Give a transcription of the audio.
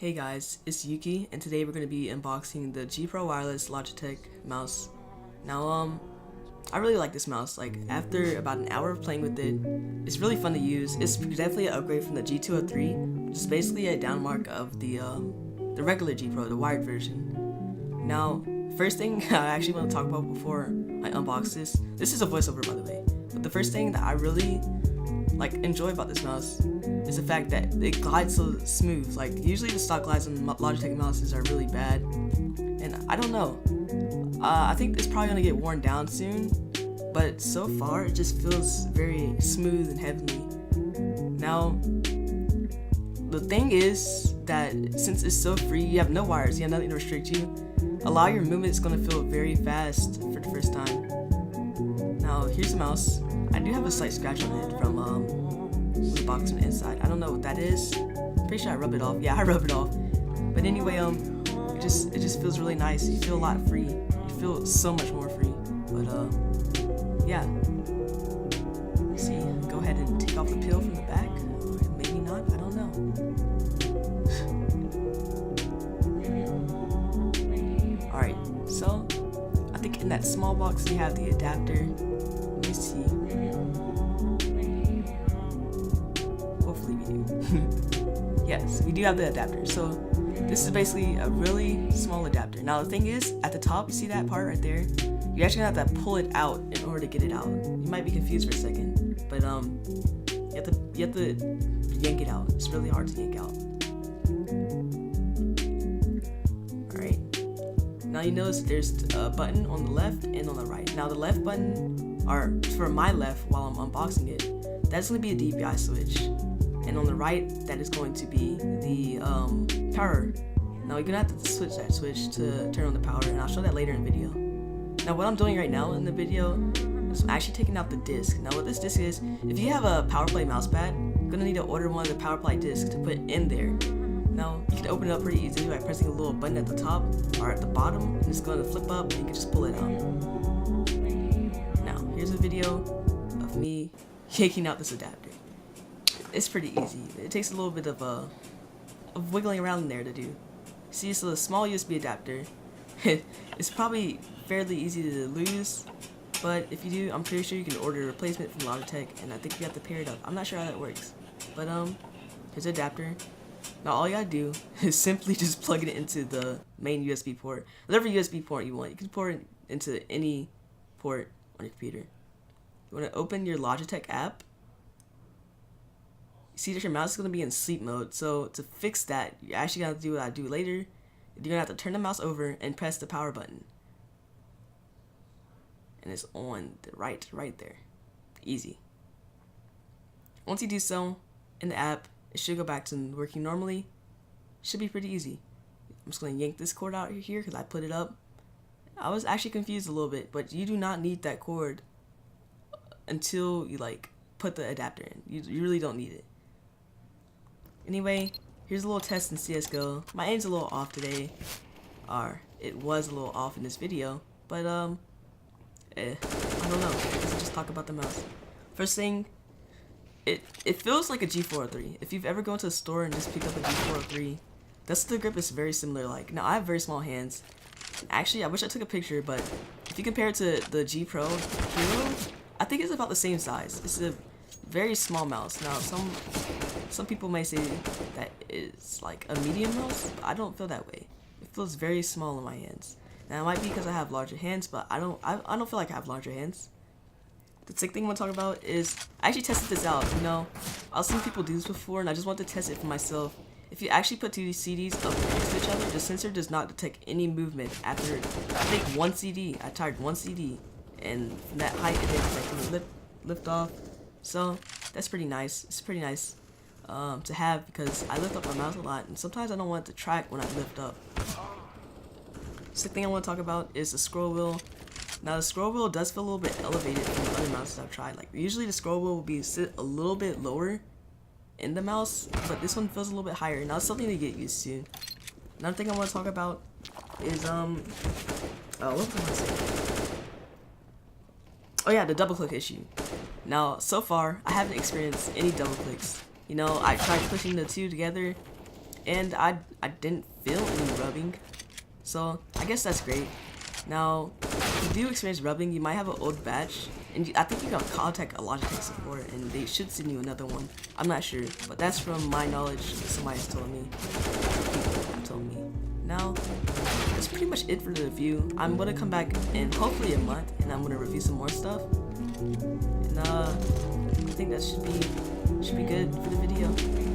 Hey guys, it's Yuki, and today we're going to be unboxing the G Pro Wireless Logitech mouse. Now, I really like this mouse. Like, after about an hour of playing with it, it's really fun to use. It's definitely an upgrade from the G203, which is basically a downmark of the regular G Pro, the wired version. Now, first thing I actually want to talk about before I unbox this is a voiceover by the way, but the first thing that I really enjoy about this mouse is the fact that it glides so smooth. Like, usually the stock glides on Logitech mouses are really bad, and I don't know. I think it's probably gonna get worn down soon, but so far it just feels very smooth and heavenly. Now, the thing is that since it's so free, you have no wires, you have nothing to restrict you. A lot of your movement is gonna feel very fast for the first time. Now, here's the mouse. I do have a slight scratch on it from the box on the inside. I don't know what that is. Pretty sure I rub it off. Yeah, I rub it off. But anyway, it just feels really nice. You feel a lot free. You feel so much more free. But yeah. Let's see. Go ahead and take off the peel from the back. Maybe not. I don't know. All right. So I think in that small box we have the adapter. Let me see. Hopefully we do. Yes, we do have the adapter. So this is basically a really small adapter. Now the thing is, at the top, you see that part right there? You're actually gonna have to pull it out in order to get it out. You might be confused for a second, but you have to yank it out. It's really hard to yank out. All right. Now you notice there's a button on the left and on the right. Now the left button, or for my left while I'm unboxing it, that's going to be a DPI switch. And on the right, that is going to be the power. Now you're going to have to switch that switch to turn on the power, and I'll show that later in the video. Now what I'm doing right now in the video is I'm actually taking out the disc. Now what this disc is, if you have a PowerPlay mousepad, you're going to need to order one of the PowerPlay discs to put in there. Now, you can open it up pretty easily by pressing a little button at the top or at the bottom, and it's going to flip up and you can just pull it out. Now, here's a video of me yanking out this adapter. It's pretty easy. It takes a little bit of wiggling around in there to do. See, it's a small USB adapter. It's probably fairly easy to lose, but if you do, I'm pretty sure you can order a replacement from Logitech, and I think you have to pair it up. I'm not sure how that works, but here's the adapter. Now all you gotta do is simply just plug it into the main USB port. Whatever USB port you want. You can port it into any port on your computer. You wanna open your Logitech app. You see that your mouse is gonna be in sleep mode, so to fix that, you actually gotta do what I do later. You're gonna have to turn the mouse over and press the power button. And it's on the right there. Easy. Once you do so, in the app, it should go back to working normally. Should be pretty easy. I'm just going to yank this cord out here because I put it up. I was actually confused a little bit, but you do not need that cord until you put the adapter in. You really don't need it. Anyway, here's a little test in CSGO. My aim's a little off today. Or it was a little off in this video, but I don't know. Let's just talk about the mouse. First thing, it feels like a G403. If you've ever gone to a store and just picked up a G403, the grip is very similar. Now I have very small hands. Actually, I wish I took a picture, but if you compare it to the G Pro Hero, I think it's about the same size. It's a very small mouse. Now some people may say that it's like a medium mouse, but I don't feel that way. It feels very small in my hands. Now it might be because I have larger hands, but I don't feel like I have larger hands. The second thing I want to talk about is, I actually tested this out. I've seen people do this before, and I just want to test it for myself. If you actually put two CDs up next to each other, the sensor does not detect any movement after, I think, one CD. I tired one CD, and from that height, it didn't lift off. So that's pretty nice. It's pretty nice to have, because I lift up my mouse a lot, and sometimes I don't want it to track when I lift up. The second thing I want to talk about is the scroll wheel. Now the scroll wheel does feel a little bit elevated from the other mouses I've tried. Usually the scroll wheel will sit a little bit lower in the mouse, but this one feels a little bit higher. Now it's something to get used to. Another thing I want to talk about is what was I gonna say? Oh yeah, the double click issue. Now so far I haven't experienced any double clicks. I tried pushing the two together and I didn't feel any rubbing, so I guess that's great. Now, if you do experience rubbing, you might have an old batch, and I think you can contact a Logitech support, and they should send you another one. I'm not sure, but that's from my knowledge. Somebody's told me. People have told me. Now, that's pretty much it for the review. I'm gonna come back in hopefully a month, and I'm gonna review some more stuff. And I think that should be good for the video.